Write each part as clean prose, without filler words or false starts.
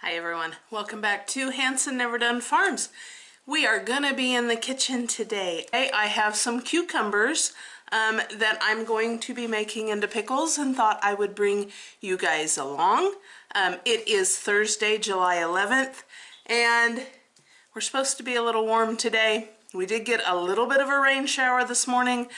Hi everyone, welcome back to Hanson Never Done Farms. We are gonna be in the kitchen today. I have some cucumbers that I'm going to be making into pickles and thought I would bring you guys along. It is Thursday, July 11th, and we're supposed to be a little warm today. We did get a little bit of a rain shower this morning.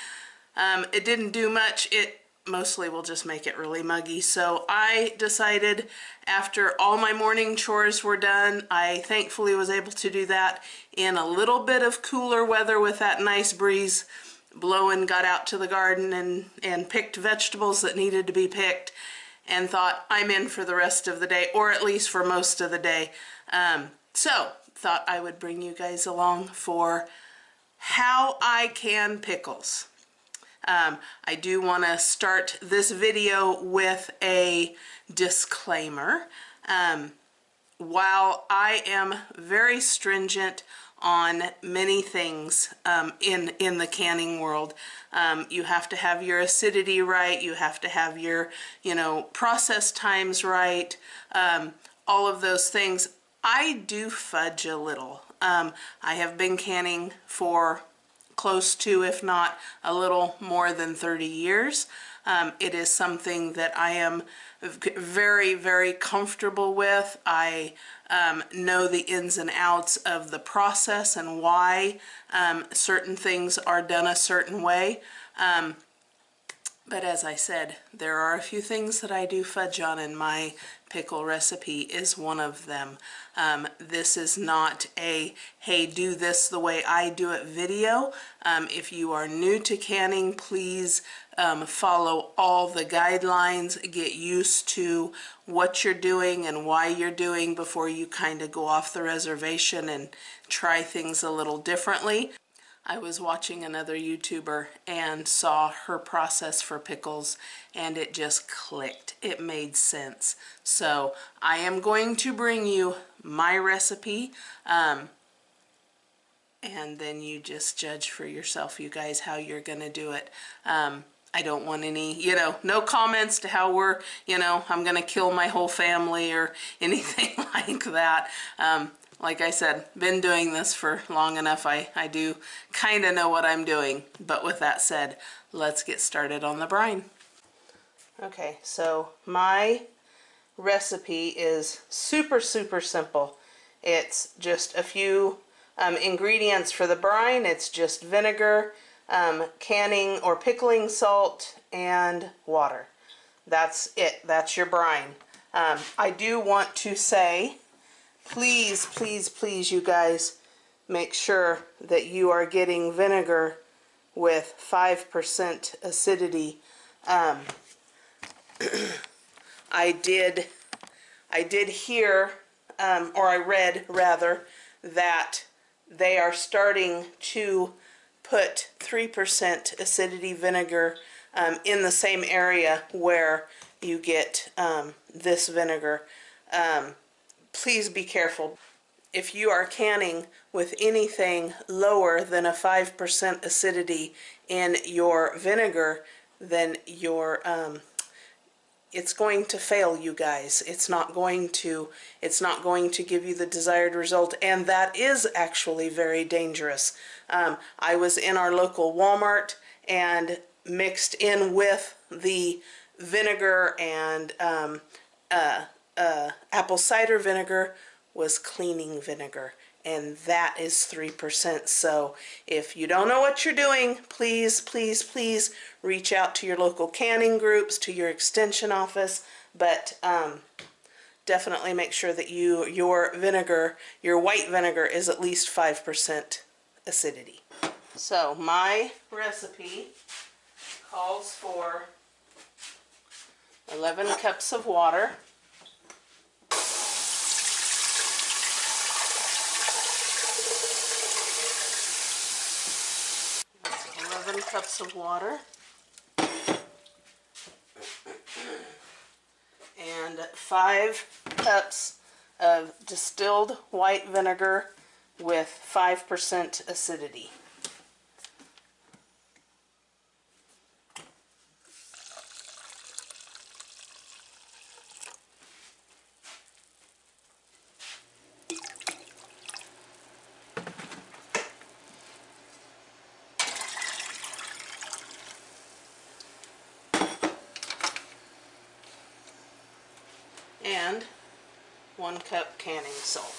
It didn't do much. It mostly will just make it really muggy. So I decided after all my morning chores were done, I thankfully was able to do that in a little bit of cooler weather with that nice breeze blowing, got out to the garden and picked vegetables that needed to be picked and thought I'm in for the rest of the day, or at least for most of the day. So thought I would bring you guys along for how I can pickles. I do want to start this video with a disclaimer. While I am very stringent on many things in the canning world, you have to have your acidity right, you have to have your, process times right, all of those things. I do fudge a little. I have been canning for close to, if not a little more than 30 years. It is something that I am very, very comfortable with. I know the ins and outs of the process and why certain things are done a certain way. But as I said, there are a few things that I do fudge on, and my pickle recipe is one of them. This is not a, hey, do this the way I do it video. If you are new to canning, please follow all the guidelines, get used to what you're doing and why you're doing before you kind of go off the reservation and try things a little differently. I was watching another YouTuber and saw her process for pickles, and it just clicked. It made sense. So I am going to bring you my recipe, and then you just judge for yourself, you guys, how you're gonna do it. I don't want any, no comments to how we're, I'm gonna kill my whole family or anything like that. Like I said, been doing this for long enough. I do kind of know what I'm doing. But with that said, let's get started on the brine. Okay, so my recipe is super, super simple. It's just a few ingredients for the brine. It's just vinegar, canning or pickling salt, and water. That's it. That's your brine. I do want to say, please, please, please, you guys, make sure that you are getting vinegar with 5% acidity. I did hear, or I read rather, that they are starting to put 3% acidity vinegar in the same area where you get this vinegar. Please be careful. If you are canning with anything lower than a 5% acidity in your vinegar, then it's going to fail, you guys. It's not going to give you the desired result, and that is actually very dangerous. I was in our local Walmart, and mixed in with the vinegar and apple cider vinegar was cleaning vinegar, and that is 3%. So if you don't know what you're doing, please, please, please reach out to your local canning groups, to your extension office, but definitely make sure that your vinegar, your white vinegar, is at least 5% acidity. So my recipe calls for 11 cups of water, 11 cups of water, and 5 cups of distilled white vinegar with 5% acidity. 1 cup canning salt.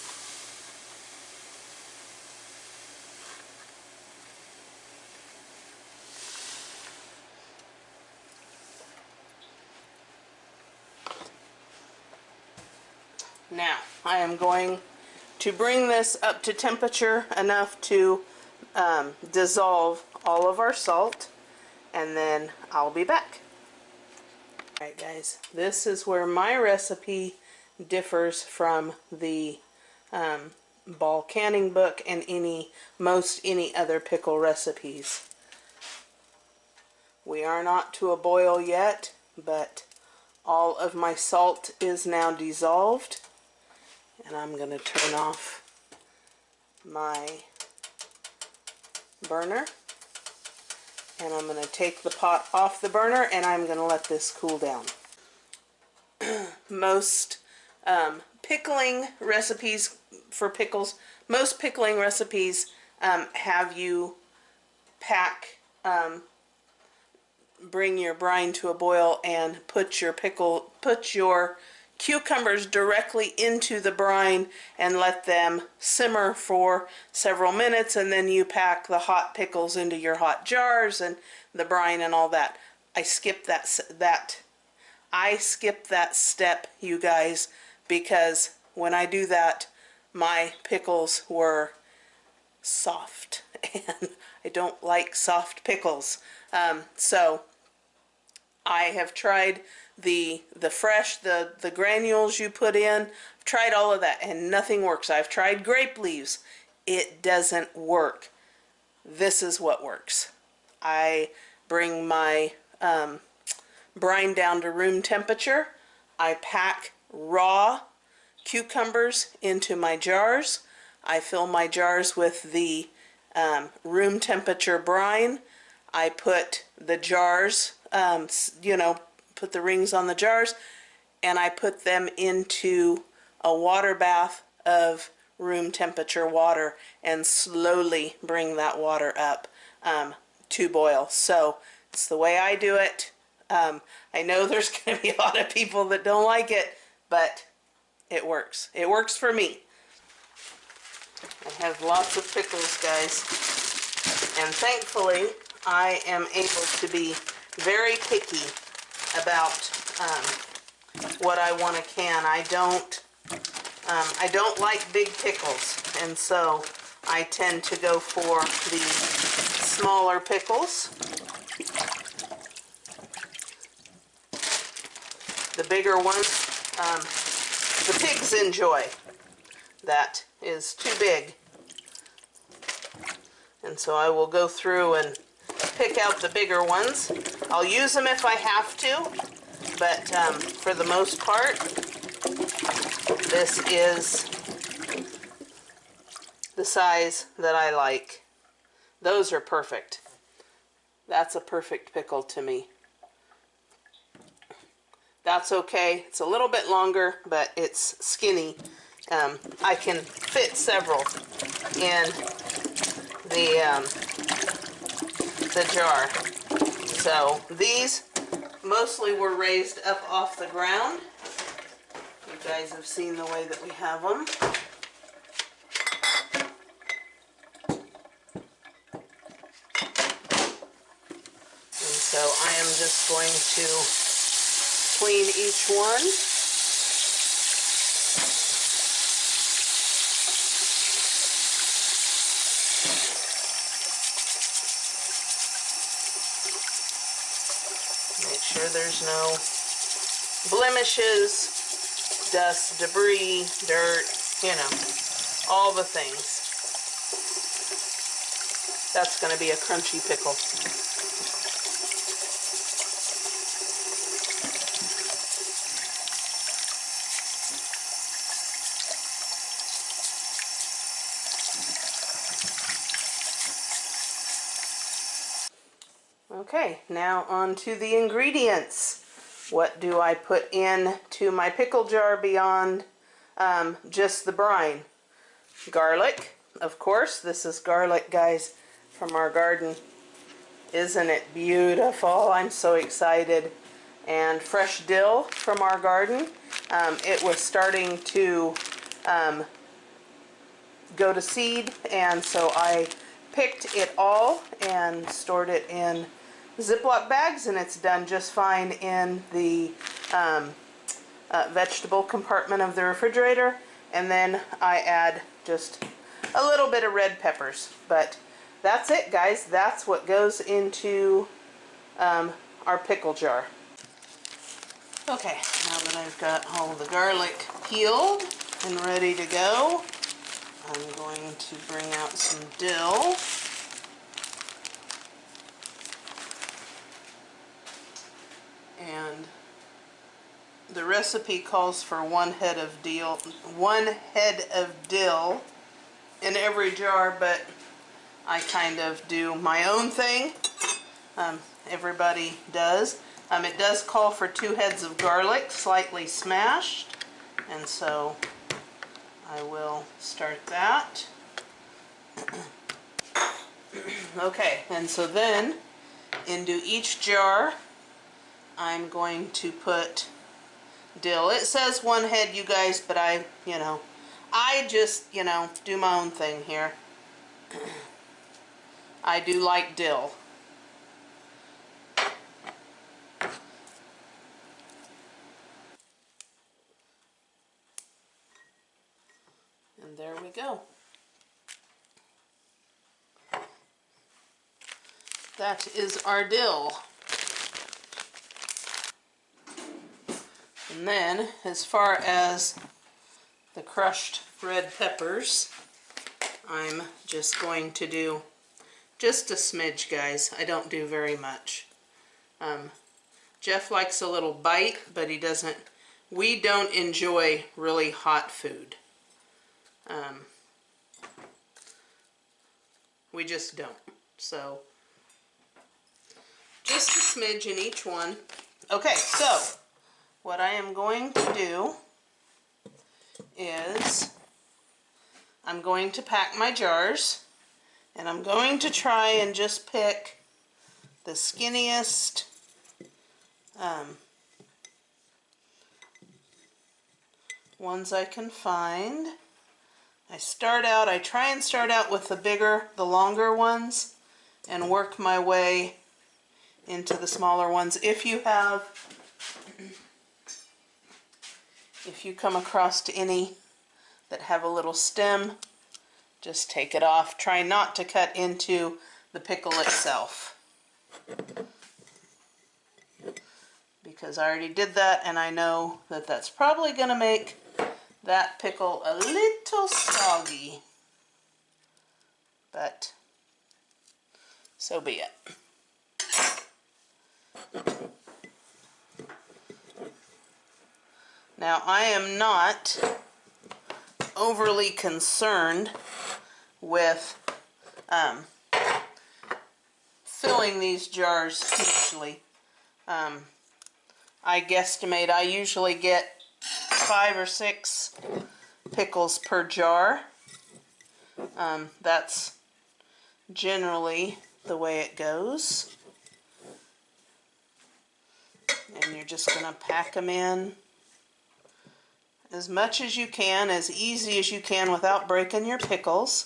Now, I am going to bring this up to temperature enough to dissolve all of our salt, and then I'll be back. Alright guys, this is where my recipe differs from the ball canning book and most any other pickle recipes. We are not to a boil yet, but all of my salt is now dissolved, and I'm going to turn off my burner, and I'm going to take the pot off the burner, and I'm going to let this cool down. Most pickling recipes for pickles, most pickling recipes have you bring your brine to a boil and put your cucumbers directly into the brine and let them simmer for several minutes, and then you pack the hot pickles into your hot jars and the brine and all that. I skipped that step, you guys, because when I do that, my pickles were soft, and I don't like soft pickles. So I have tried the fresh, the granules you put in. I've tried all of that and nothing works. I've tried grape leaves. It doesn't work. This is what works. I bring my brine down to room temperature. I pack raw cucumbers into my jars. I fill my jars with the room temperature brine. I put the jars, put the rings on the jars, and I put them into a water bath of room temperature water and slowly bring that water up to boil. So it's the way I do it. I know there's going to be a lot of people that don't like it, but it works. It works for me. I have lots of pickles, guys, and thankfully I am able to be very picky about what I want to can. I don't like big pickles, and so I tend to go for the smaller pickles. The bigger ones, the pigs enjoy. That is too big, and so I will go through and pick out the bigger ones. I'll use them if I have to, but for the most part, this is the size that I like. Those are perfect. That's a perfect pickle to me. That's okay. It's a little bit longer, but it's skinny. I can fit several in the jar. So these mostly were raised up off the ground. You guys have seen the way that we have them. And so I am just going to clean each one. Make sure there's no blemishes, dust, debris, dirt, all the things. That's going to be a crunchy pickle. Okay, now on to the ingredients. What do I put in to my pickle jar beyond just the brine? Garlic, of course. This is garlic, guys, from our garden. Isn't it beautiful? I'm so excited. And fresh dill from our garden. it was starting to go to seed, and so I picked it all and stored it in Ziploc bags, and it's done just fine in the vegetable compartment of the refrigerator. And then I add just a little bit of red peppers. But that's it, guys. That's what goes into our pickle jar. Okay, now that I've got all the garlic peeled and ready to go, I'm going to bring out some dill. And the recipe calls for one head of dill in every jar, but I kind of do my own thing. Everybody does. It does call for 2 heads of garlic, slightly smashed, and so I will start that. Okay, and so then into each jar I'm going to put dill. It says 1 head, you guys, but I just, do my own thing here. I do like dill. And there we go. That is our dill. And then, as far as the crushed red peppers, I'm just going to do just a smidge, guys. I don't do very much. Jeff likes a little bite, but we don't enjoy really hot food. We just don't. So, just a smidge in each one. Okay, so what I am going to do is I'm going to pack my jars, and I'm going to try and just pick the skinniest ones I can find. I try and start out with the longer ones and work my way into the smaller ones. If you come across any that have a little stem, just take it off. Try not to cut into the pickle itself, because I already did that, and I know that that's probably going to make that pickle a little soggy, but so be it. Now, I am not overly concerned with filling these jars hugely. I guesstimate I usually get 5 or 6 pickles per jar. That's generally the way it goes. And you're just going to pack them in as much as you can, as easy as you can without breaking your pickles.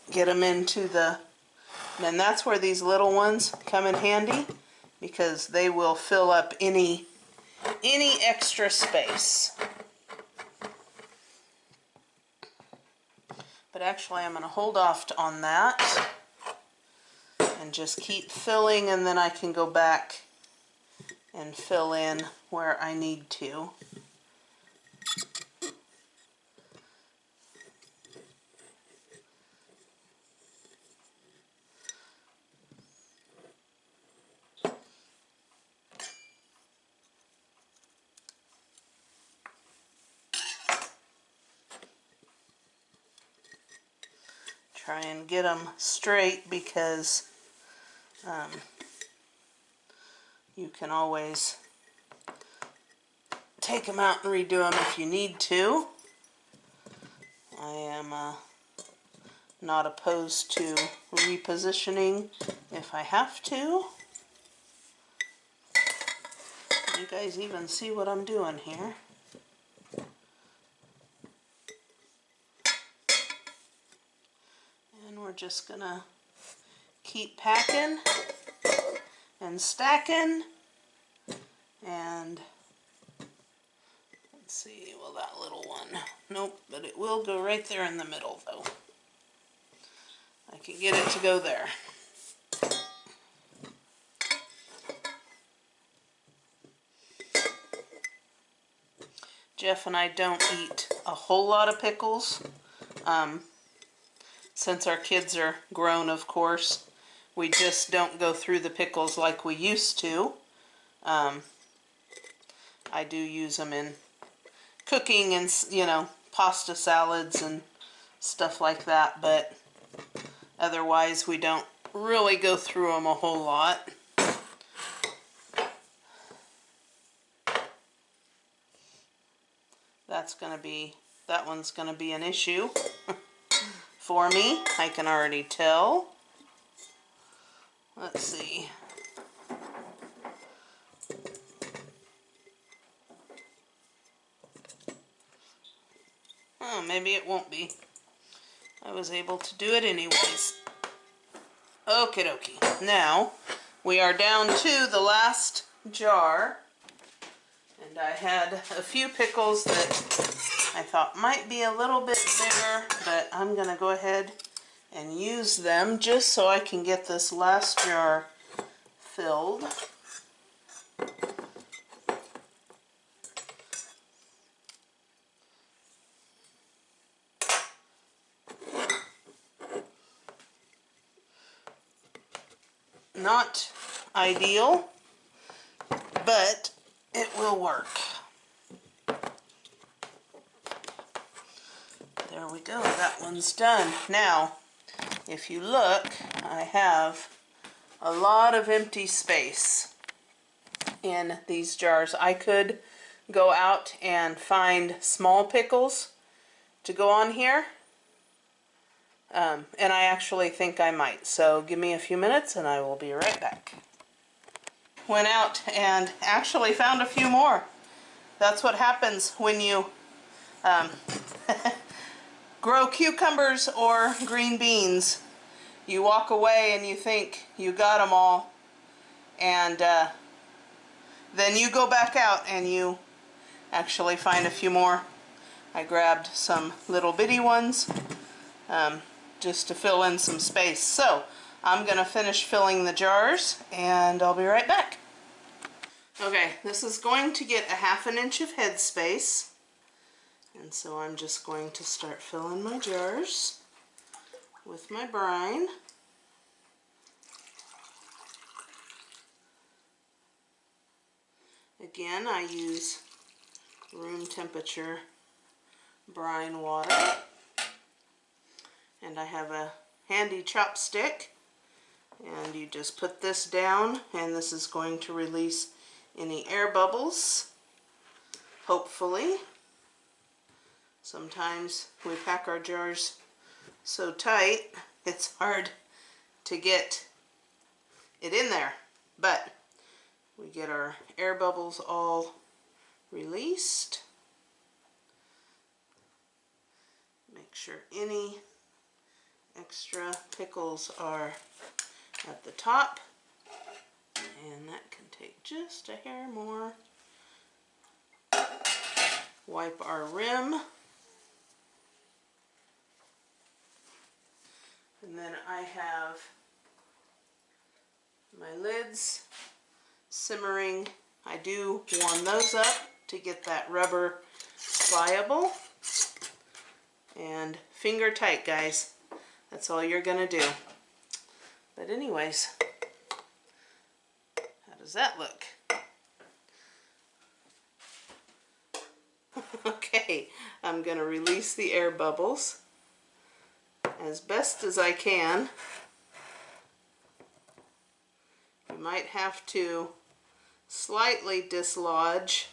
Get them into then that's where these little ones come in handy, because they will fill up any extra space. But actually, I'm going to hold off on that and just keep filling, and then I can go back and fill in where I need to. Try and get them straight, because you can always take them out and redo them if you need to. I am not opposed to repositioning if I have to. You guys even see what I'm doing here. just gonna keep packing and stacking. And let's see, well, that little one, nope, but it will go right there in the middle though. I can get it to go there. Jeff and I don't eat a whole lot of pickles. Since our kids are grown, of course, we just don't go through the pickles like we used to. I do use them in cooking and, you know, pasta salads and stuff like that, but otherwise we don't really go through them a whole lot. That one's gonna be an issue for me, I can already tell. Let's see. Oh, maybe it won't be. I was able to do it anyways. Okie dokie. Now, we are down to the last jar. And I had a few pickles that I thought might be a little bit bigger, but I'm going to go ahead and use them just so I can get this last jar filled. Not ideal, but it will work. There we go, that one's done. Now, if you look, I have a lot of empty space in these jars. I could go out and find small pickles to go on here, and I actually think I might. So give me a few minutes and I will be right back. Went out and actually found a few more. That's what happens when you grow cucumbers or green beans. You walk away and you think you got them all, and then you go back out and you actually find a few more. I grabbed some little bitty ones just to fill in some space. So I'm going to finish filling the jars and I'll be right back. Okay, this is going to get a ½ inch of head space. And so I'm just going to start filling my jars with my brine. Again, I use room temperature brine water. And I have a handy chopstick. And you just put this down, and this is going to release any air bubbles, hopefully. Sometimes we pack our jars so tight, it's hard to get it in there. But we get our air bubbles all released. Make sure any extra pickles are at the top. And that can take just a hair more. Wipe our rim. And then I have my lids simmering. I do warm those up to get that rubber pliable. And finger tight, guys. That's all you're gonna do. But anyways, how does that look? Okay, I'm gonna release the air bubbles as best as I can. You might have to slightly dislodge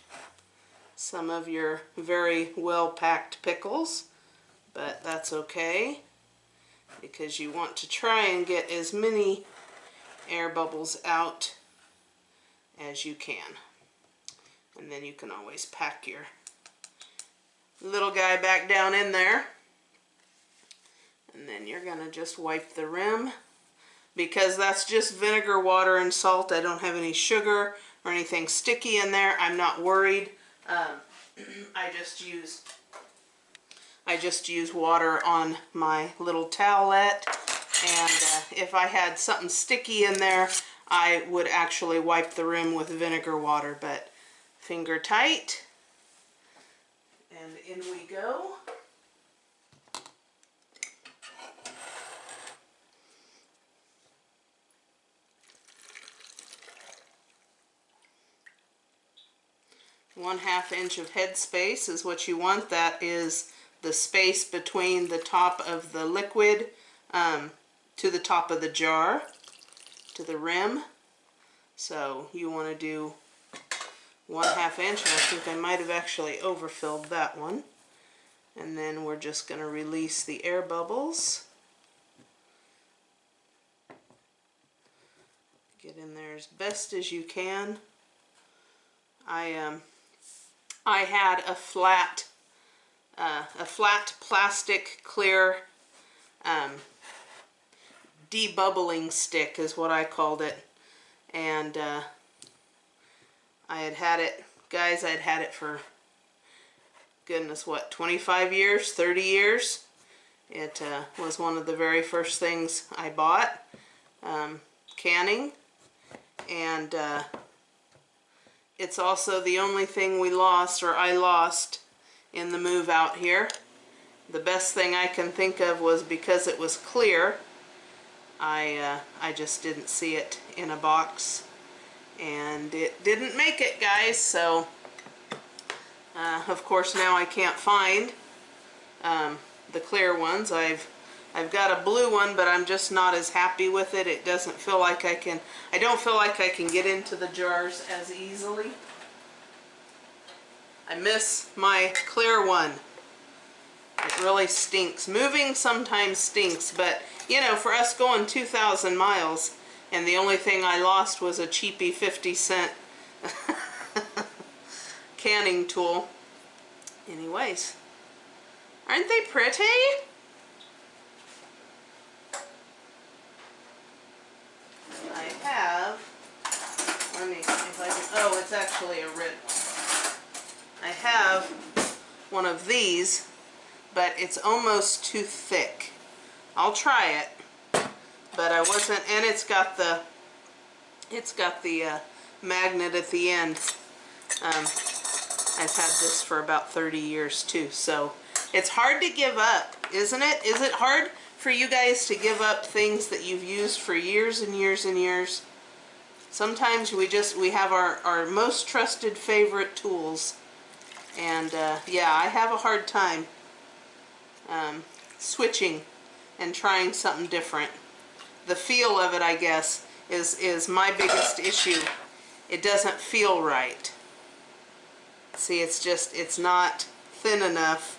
some of your very well packed pickles, but that's okay because you want to try and get as many air bubbles out as you can. And then you can always pack your little guy back down in there. And then you're We're gonna just wipe the rim. Because that's just vinegar, water, and salt. I don't have any sugar or anything sticky in there. I'm not worried. I just use water on my little towelette, and if I had something sticky in there, I would actually wipe the rim with vinegar water, but finger tight, and in we go. One-half inch of head space is what you want. That is the space between the top of the liquid to the top of the jar, to the rim. So you want to do 1/2 inch, and I think I might have actually overfilled that one. And then we're just going to release the air bubbles. Get in there as best as you can. I had a flat plastic clear debubbling stick is what I called it, and I had it, guys, I'd had it for goodness, what, 25 years, 30 years. It was one of the very first things I bought, canning, and it's also the only thing we lost, or I lost, in the move out here. The best thing I can think of was because it was clear, I just didn't see it in a box, and it didn't make it, guys. So of course now I can't find the clear ones. I've got a blue one, but I'm just not as happy with it. It doesn't feel like I don't feel like I can get into the jars as easily. I miss my clear one. It really stinks. Moving sometimes stinks, but you know, for us going 2,000 miles, and the only thing I lost was a cheapy 50-cent canning tool. Anyways, aren't they pretty? I have, let me see if I can, oh, it's actually a rib. I have one of these, but it's almost too thick. I'll try it, but I wasn't, and it's got the magnet at the end. I've had this for about 30 years too, so it's hard to give up, isn't it? Is it hard for you guys to give up things that you've used for years and years and years? Sometimes we have our most trusted favorite tools, and yeah, I have a hard time switching and trying something different. The feel of it, I guess, is my biggest issue. It doesn't feel right. See, it's not thin enough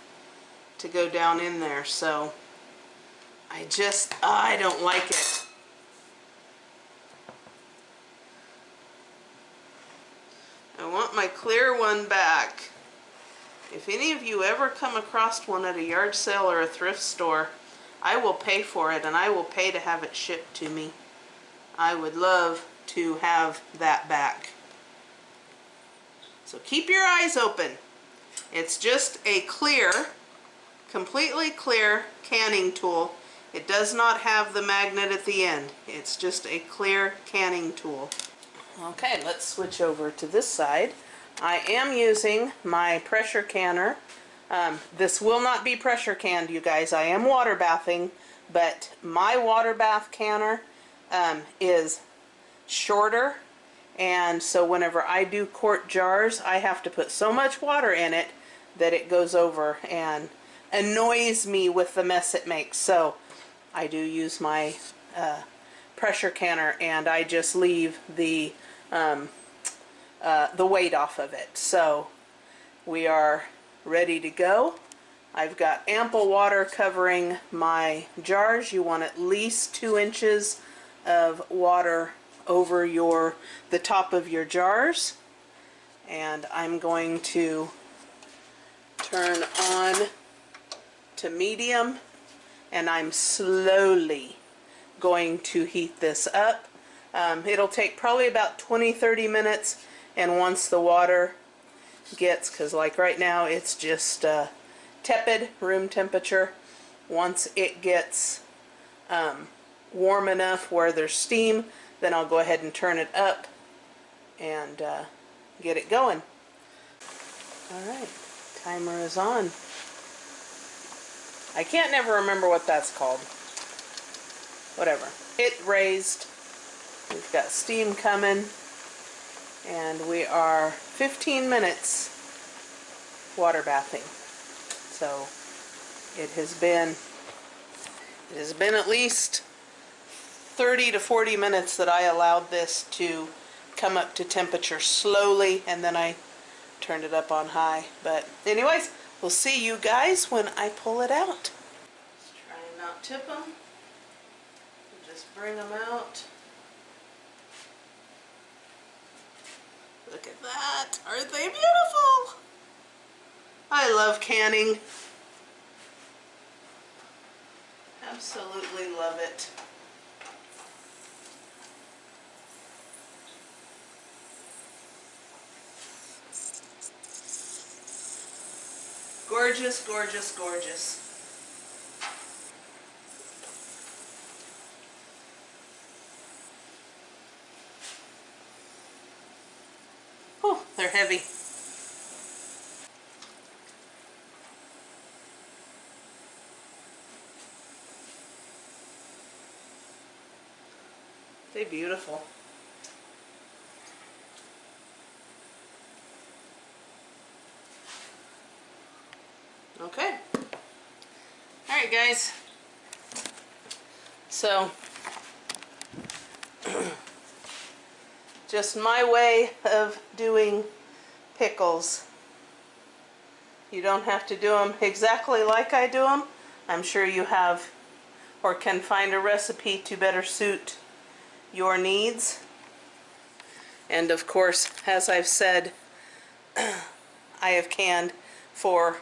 to go down in there, so I don't like it. I want my clear one back. If any of you ever come across one at a yard sale or a thrift store, I will pay for it, and I will pay to have it shipped to me. I would love to have that back. So keep your eyes open. It's just a clear, completely clear canning tool. It does not have the magnet at the end. It's just a clear canning tool. Okay, let's switch over to this side. I am using my pressure canner. This will not be pressure canned, you guys. I am water bathing, but my water bath canner is shorter, and so whenever I do quart jars, I have to put so much water in it that it goes over and annoys me with the mess it makes. So I do use my pressure canner, and I just leave the weight off of it. So we are ready to go. I've got ample water covering my jars. You want at least 2 inches of water over the top of your jars. And I'm going to turn on to medium, and I'm slowly going to heat this up. It'll take probably about 20-30 minutes, and once the water gets, because like right now it's just tepid, room temperature, once it gets warm enough where there's steam, then I'll go ahead and turn it up and get it going. Alright, timer is on. I can't never remember what that's called. Whatever. It raised. We've got steam coming, and we are 15 minutes water bathing. So it has been at least 30 to 40 minutes that I allowed this to come up to temperature slowly, and then I turned it up on high. But anyways, we'll see you guys when I pull it out. Just try and not tip them. Just bring them out. Look at that. Aren't they beautiful? I love canning. Absolutely love it. Gorgeous, gorgeous, gorgeous. Oh, they're heavy. They're beautiful. Okay. Alright guys. So, just my way of doing pickles. You don't have to do them exactly like I do them. I'm sure you have or can find a recipe to better suit your needs. And of course, as I've said, I have canned for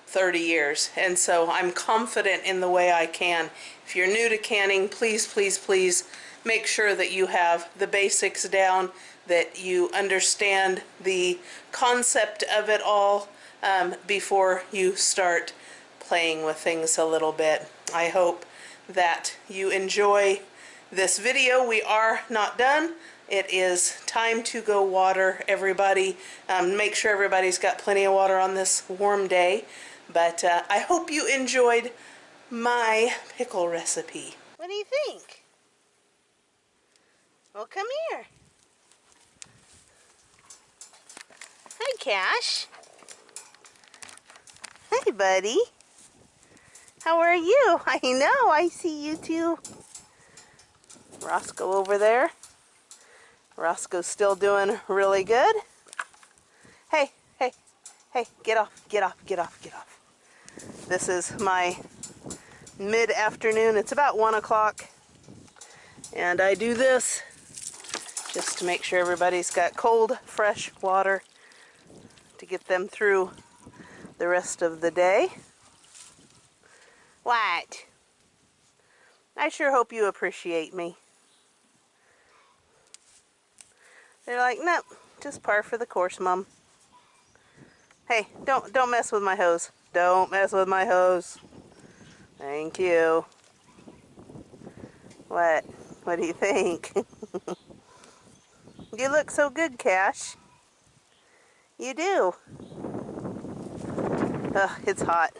30 years, and so I'm confident in the way I can. If you're new to canning, please, please, please make sure that you have the basics down, that you understand the concept of it all before you start playing with things a little bit. I hope that you enjoy this video. We are not done. It is time to go water everybody. Make sure everybody's got plenty of water on this warm day. But I hope you enjoyed my pickle recipe. What do you think? Well, come here. Hi, Cash. Hi, buddy. How are you? I know, I see you too. Roscoe over there. Roscoe's still doing really good. Hey, hey, hey, get off, get off, get off, get off. This is my mid-afternoon. It's about 1 o'clock. And I do this just to make sure everybody's got cold, fresh water to get them through the rest of the day. What? I sure hope you appreciate me. They're like, nope, just par for the course, Mom. Hey, don't mess with my hose. Don't mess with my hose. Thank you. What? What do you think? You look so good, Cash. You do. Ugh, it's hot.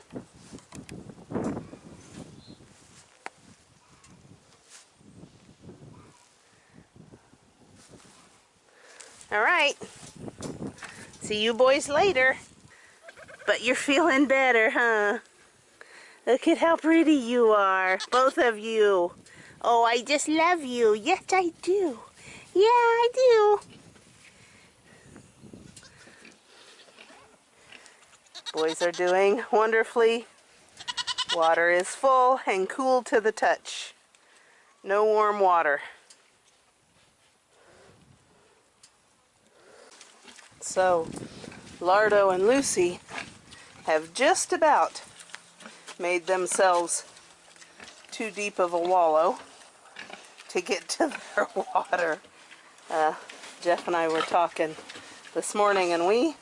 All right. See you boys later. But you're feeling better, huh? Look at how pretty you are, both of you. Oh, I just love you. Yes, I do. Yeah, I do. Boys are doing wonderfully. Water is full and cool to the touch. No warm water. So, Lardo and Lucy have just about made themselves too deep of a wallow to get to their water. Jeff and I were talking this morning, and we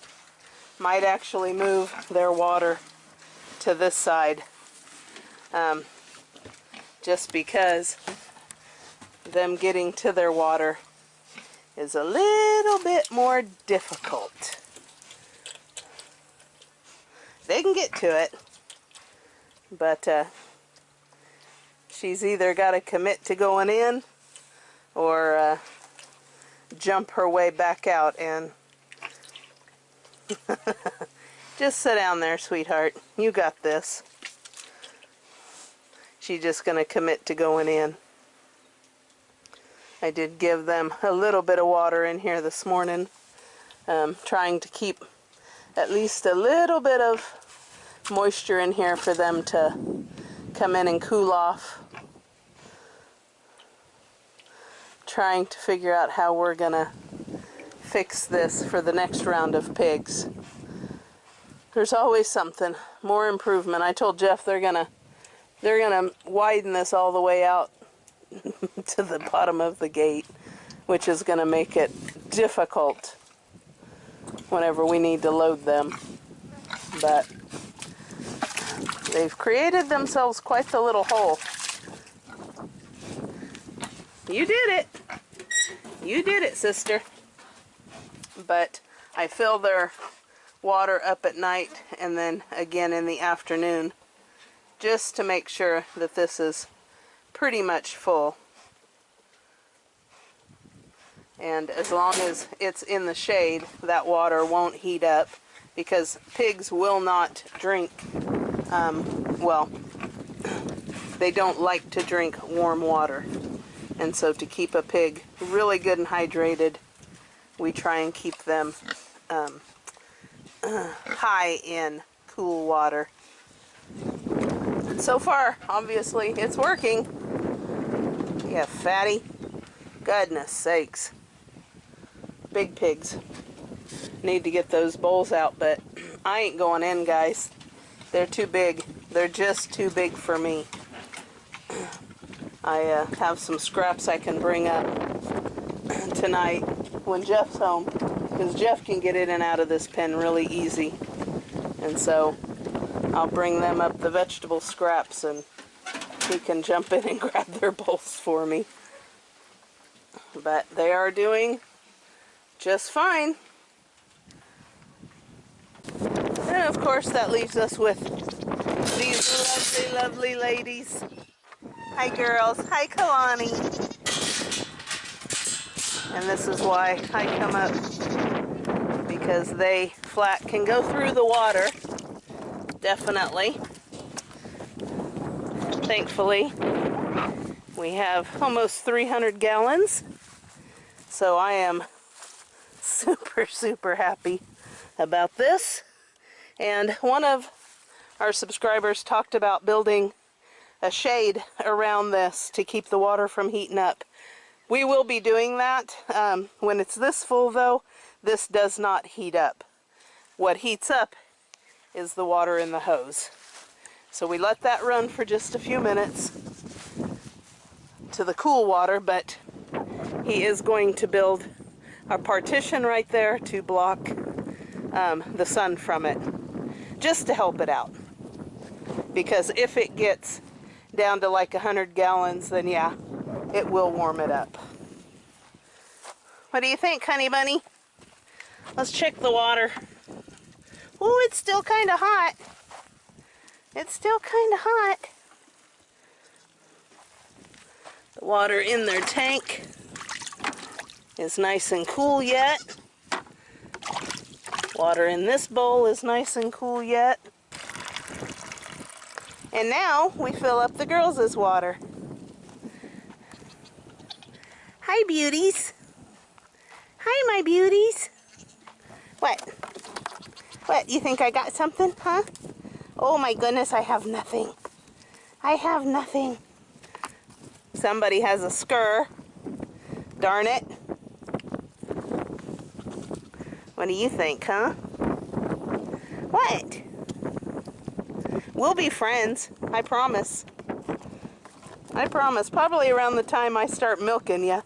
might actually move their water to this side, just because them getting to their water is a little bit more difficult. They can get to it, but she's either got to commit to going in or jump her way back out. And just sit down there, sweetheart. You got this. She's just going to commit to going in. I did give them a little bit of water in here this morning, trying to keep at least a little bit of moisture in here for them to come in and cool off. Trying to figure out how we're gonna fix this for the next round of pigs. There's always something, more improvement. I told Jeff they're gonna widen this all the way out to the bottom of the gate, which is gonna make it difficult whenever we need to load them. But they've created themselves quite the little hole. You did it. You did it, sister. But I fill their water up at night and then again in the afternoon, just to make sure that this is pretty much full. And as long as it's in the shade, that water won't heat up, because pigs will not drink, well, they don't like to drink warm water. And so to keep a pig really good and hydrated, we try and keep them high in cool water. And so far, obviously, it's working. Yeah, fatty. Goodness sakes. Big pigs. Need to get those bowls out, but I ain't going in, guys. They're too big. They're just too big for me. I have some scraps I can bring up tonight when Jeff's home, because Jeff can get in and out of this pen really easy. And so I'll bring them up the vegetable scraps and he can jump in and grab their bowls for me. But they are doing just fine. And of course that leaves us with these lovely, lovely ladies. Hi girls. Hi Kalani. And this is why I come up, because they flat can go through the water. Definitely. Thankfully, we have almost 300 gallons. So I am super, super happy about this. And one of our subscribers talked about building a shade around this to keep the water from heating up. We will be doing that. When it's this full though, this does not heat up. What heats up is the water in the hose. So we let that run for just a few minutes to the cool water, but he is going to build a partition right there to block the sun from it, just to help it out. Because if it gets down to like 100 gallons, then yeah, it will warm it up. What do you think, honey bunny? Let's check the water. Oh, it's still kind of hot. It's still kind of hot. The water in their tank is nice and cool yet. Water in this bowl is nice and cool yet. And now we fill up the girls' water. Hi, beauties. Hi, my beauties. What? What, you think I got something, huh? Oh my goodness, I have nothing. I have nothing. Somebody has a skir. Darn it. What do you think, huh? What? We'll be friends, I promise. I promise, probably around the time I start milking you.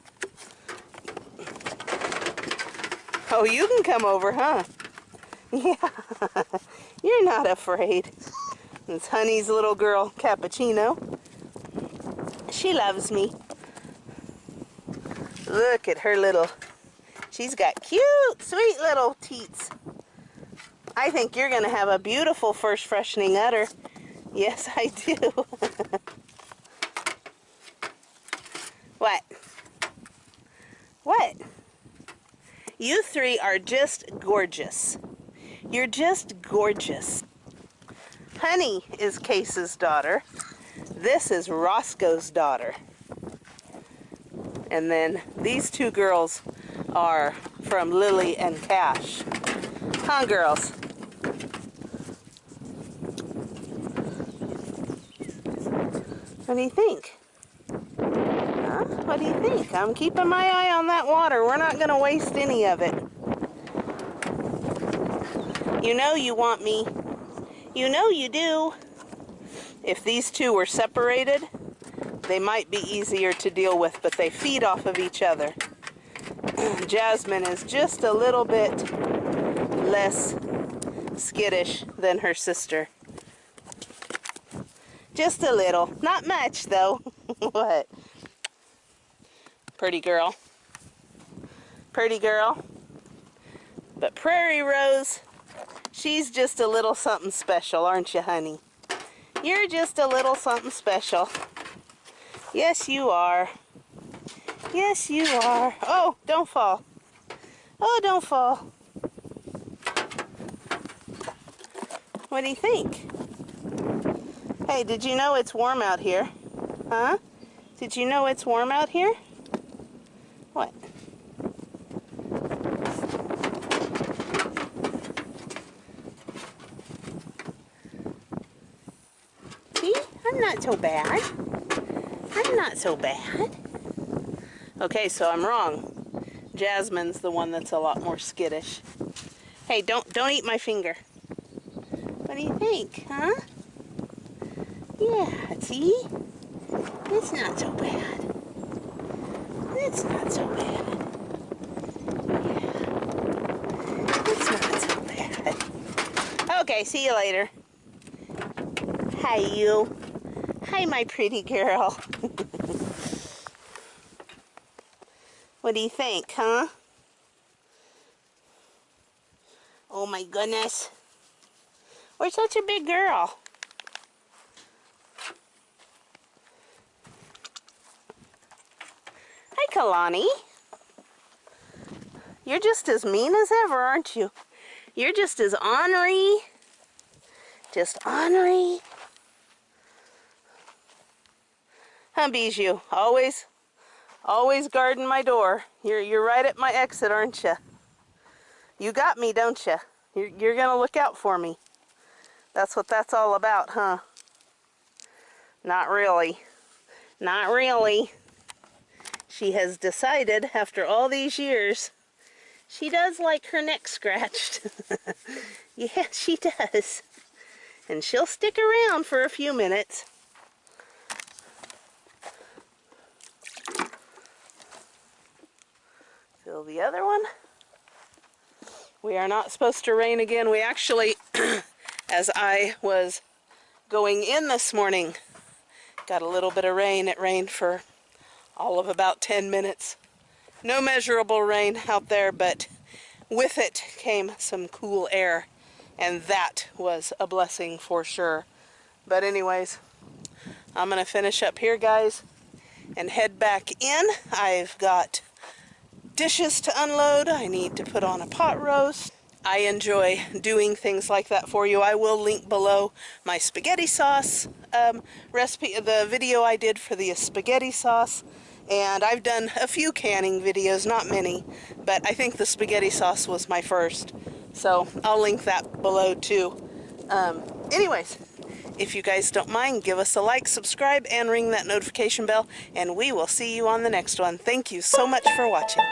Oh, you can come over, huh? Yeah, you're not afraid. It's Honey's little girl, Cappuccino. She loves me. Look at her little, she's got cute, sweet little teats. I think you're going to have a beautiful first freshening udder. Yes, I do. What? What? You three are just gorgeous. You're just gorgeous. Honey is Case's daughter. This is Roscoe's daughter. And then these two girls are from Lily and Cash. Huh, girls? What do you think? Huh? What do you think? I'm keeping my eye on that water. We're not going to waste any of it. You know you want me. You know you do. If these two were separated, they might be easier to deal with, but they feed off of each other. Jasmine is just a little bit less skittish than her sister. Just a little. Not much, though. What? Pretty girl. Pretty girl. But Prairie Rose, she's just a little something special, aren't you, honey? You're just a little something special. Yes, you are. Yes, you are. Oh, don't fall. Oh, don't fall. What do you think? Hey, did you know it's warm out here? Huh? Did you know it's warm out here? What? See? I'm not so bad. I'm not so bad. Okay, so I'm wrong. Jasmine's the one that's a lot more skittish. Hey, don't eat my finger. What do you think, huh? Yeah, see? It's not so bad. It's not so bad. Yeah. It's not so bad. Okay, see you later. Hi, you. Hi, my pretty girl. What do you think, huh? Oh my goodness. We're such a big girl. Hi, Kalani. You're just as mean as ever, aren't you? You're just as ornery. Just ornery. Huh, Bijou? Always guarding my door. You're right at my exit, aren't you? You got me, don't you? You're gonna look out for me. That's what that's all about, huh? Not really. Not really. She has decided, after all these years, she does like her neck scratched. Yeah, she does. And she'll stick around for a few minutes. Fill the other one. We are not supposed to rain again. We actually, as I was going in this morning, got a little bit of rain. It rained for all of about 10 minutes. No measurable rain out there, but with it came some cool air, and that was a blessing for sure. But anyways, I'm gonna finish up here, guys, and head back in. I've got dishes to unload. I need to put on a pot roast. I enjoy doing things like that for you. I will link below my spaghetti sauce recipe, the video I did for the spaghetti sauce. And I've done a few canning videos, not many, but I think the spaghetti sauce was my first. So I'll link that below too. Anyways, if you guys don't mind, give us a like, subscribe, and ring that notification bell, and we will see you on the next one. Thank you so much for watching.